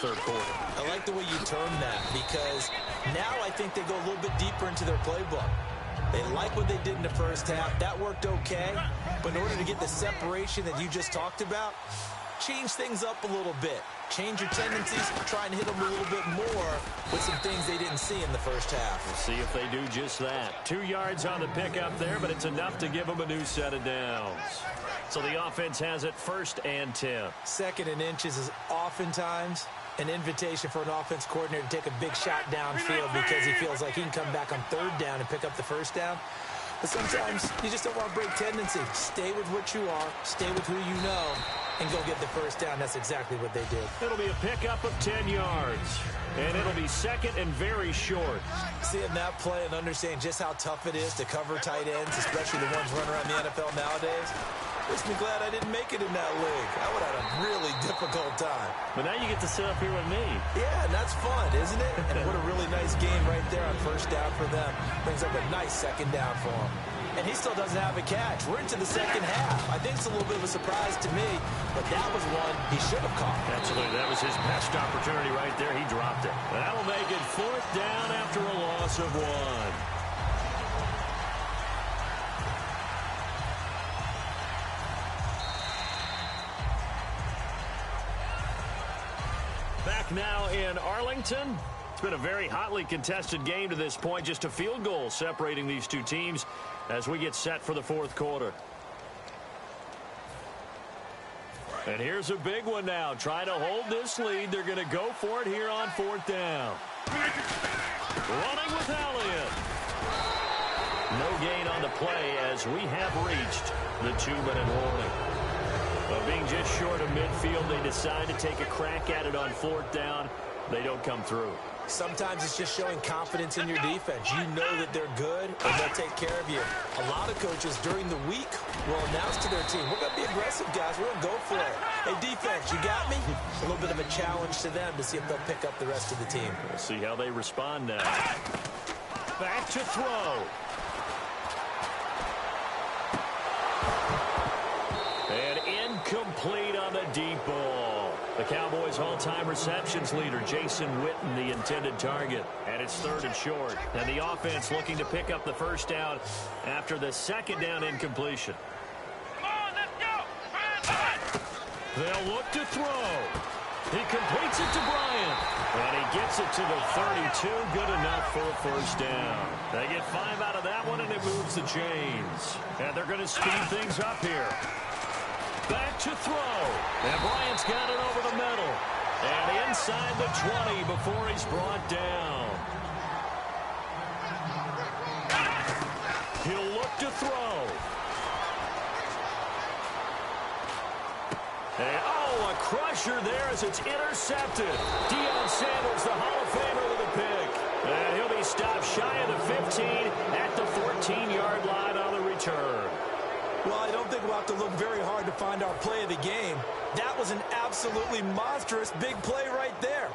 third quarter. I like the way you term that, because now I think they go a little bit deeper into their playbook. They like what they did in the first half. That worked okay. But in order to get the separation that you just talked about, change things up a little bit. Change your tendencies, try and hit them a little bit more with some things they didn't see in the first half. We'll see if they do just that. 2 yards on the pickup there, but it's enough to give them a new set of downs. So the offense has it 1st and 10. 2nd and inches is oftentimes an invitation for an offense coordinator to take a big shot downfield because he feels like he can come back on 3rd down and pick up the 1st down. But sometimes you just don't want to break tendency. Stay with what you are, stay with who you know, and go get the 1st down. That's exactly what they did. It'll be a pickup of 10 yards, and it'll be 2nd and very short. Seeing that play and understanding just how tough it is to cover tight ends, especially the ones running around the NFL nowadays, makes me glad I didn't make it in that league. I would have had a really difficult time. But now you get to sit up here with me. Yeah, and that's fun, isn't it? And what a really nice game right there on 1st down for them. Brings up a nice 2nd down for him. And he still doesn't have a catch. We're into the 2nd half. I think it's a little bit of a surprise to me, but that was one he should have caught. Absolutely. That was his best opportunity right there. He dropped it. That'll make it 4th down after a loss of 1. Back now in Arlington. It's been a very hotly contested game to this point. Just a field goal separating these two teams as we get set for the 4th quarter. And here's a big one now. Trying to hold this lead. They're going to go for it here on 4th down. Running with Elliott. No gain on the play as we have reached the 2-minute warning. But being just short of midfield, they decide to take a crack at it on 4th down. They don't come through. Sometimes it's just showing confidence in your defense. You know that they're good and they'll take care of you. A lot of coaches during the week will announce to their team, we're going to be aggressive, guys. We're going to go for it. Hey, defense, you got me? A little bit of a challenge to them to see if they'll pick up the rest of the team. We'll see how they respond now. Back to throw. And incomplete on the deep ball. The Cowboys' all-time receptions leader, Jason Witten, the intended target. And it's 3rd and short. And the offense looking to pick up the 1st down after the 2nd down incompletion. Come on, let's go! They'll look to throw. He completes it to Bryant. And he gets it to the 32. Good enough for a 1st down. They get 5 out of that one, and it moves the chains. And they're going to speed things up here. Back to throw. And Bryant's got it over the middle. And inside the 20 before he's brought down. He'll look to throw. And, a crusher there as it's intercepted. Deion Sanders, the Hall of Famer, with a pick. And he'll be stopped shy of the 15 at the 14-yard line on the return. Well, I don't think we'll have to look very hard to find our play of the game. That was an absolutely monstrous big play right there.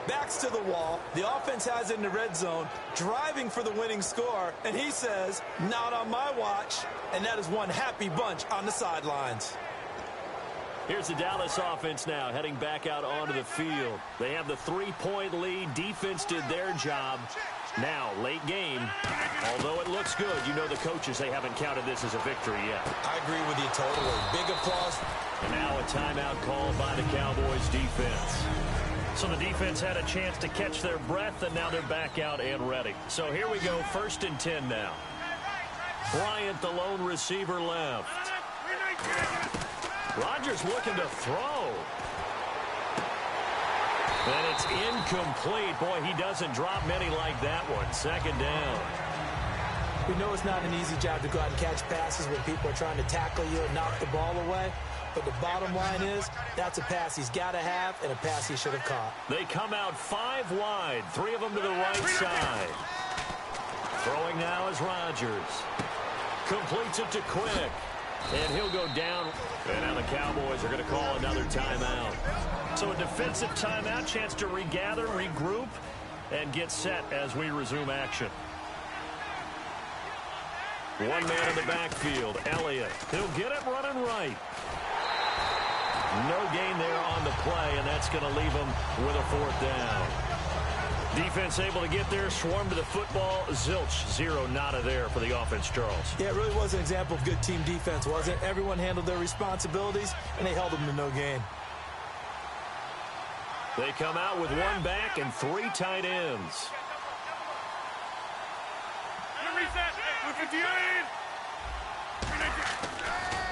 Backs to the wall. The offense has it in the red zone, driving for the winning score. And he says, not on my watch. And that is one happy bunch on the sidelines. Here's the Dallas offense now heading back out onto the field. They have the 3-point lead. Defense did their job. Now, late game, although it looks good, you know the coaches, they haven't counted this as a victory yet. I agree with you totally. Big applause. And now a timeout called by the Cowboys defense. So the defense had a chance to catch their breath, and now they're back out and ready. So here we go, 1st and 10 now. Bryant, the lone receiver, left. Rodgers looking to throw. And it's incomplete. Boy, he doesn't drop many like that one. 2nd down. We know it's not an easy job to go out and catch passes when people are trying to tackle you and knock the ball away. But the bottom line is, that's a pass he's got to have and a pass he should have caught. They come out 5 wide, 3 of them to the right side. Throwing now is Rodgers. Completes it to Quick. And he'll go down. And now the Cowboys are going to call another timeout. So a defensive timeout, chance to regather, regroup, and get set as we resume action. One man in the backfield, Elliott. He'll get it running right. No gain there on the play, and that's going to leave them with a 4th down. Defense able to get there, swarm to the football. Zilch, 0, nada there for the offense, Charles. Yeah, it really was an example of good team defense, wasn't it? Everyone handled their responsibilities, and they held them to no gain. They come out with 1 back and 3 tight ends.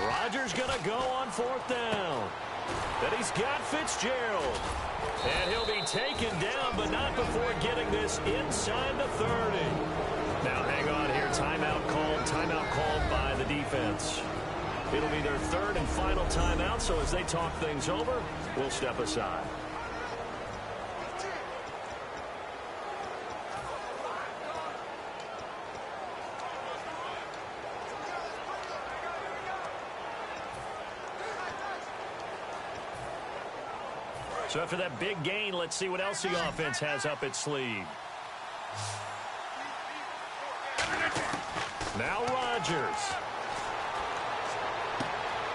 Rodgers going to go on 4th down. Then he's got Fitzgerald. And he'll be taken down, but not before getting this inside the 30. Now, hang on here. Timeout called by the defense. It'll be their 3rd and final timeout, so as they talk things over, we'll step aside. So after that big gain, let's see what else the offense has up its sleeve. Now Rodgers.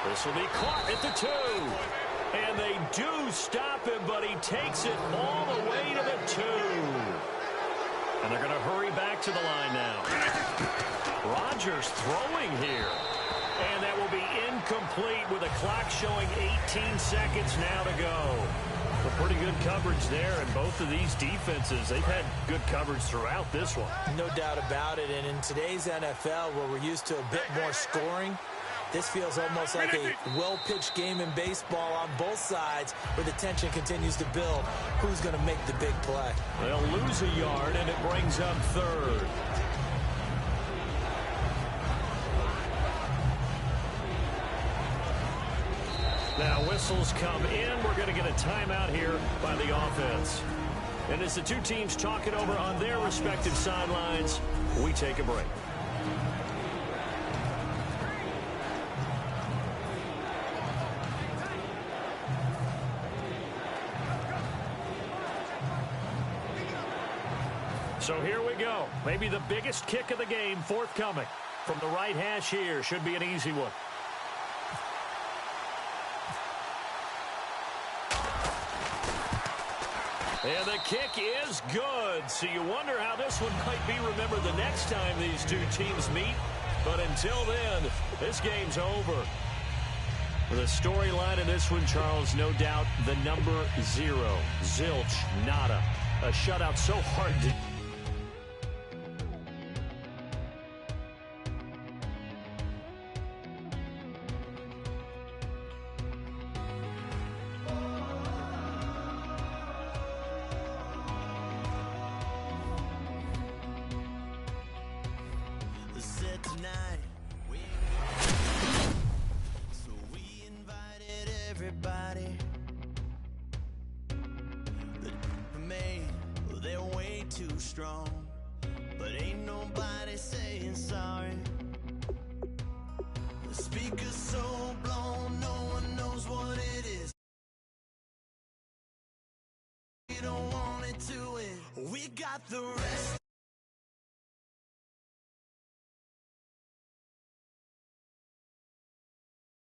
This will be caught at the 2. And they do stop him, but he takes it all the way to the 2. And they're going to hurry back to the line now. Rodgers throwing here. And that will be incomplete with the clock showing 18 seconds now to go. Pretty good coverage there, and both of these defenses, they've had good coverage throughout this one. No doubt about it, and in today's NFL, where we're used to a bit more scoring, this feels almost like a well-pitched game in baseball on both sides, where the tension continues to build. Who's going to make the big play? They'll lose a yard, and it brings up 3rd. Now whistles come in. We're going to get a timeout here by the offense. And as the two teams talk it over on their respective sidelines, we take a break. So here we go. Maybe the biggest kick of the game forthcoming. From the right hash here. Should be an easy one. And the kick is good. So you wonder how this one might be remembered the next time these two teams meet. But until then, this game's over. The storyline in this one, Charles, no doubt the number 0. Zilch, nada. A shutout so hard to... Too strong, but ain't nobody saying sorry. The speaker's so blown, no one knows what it is. We don't want it to end. We got the rest.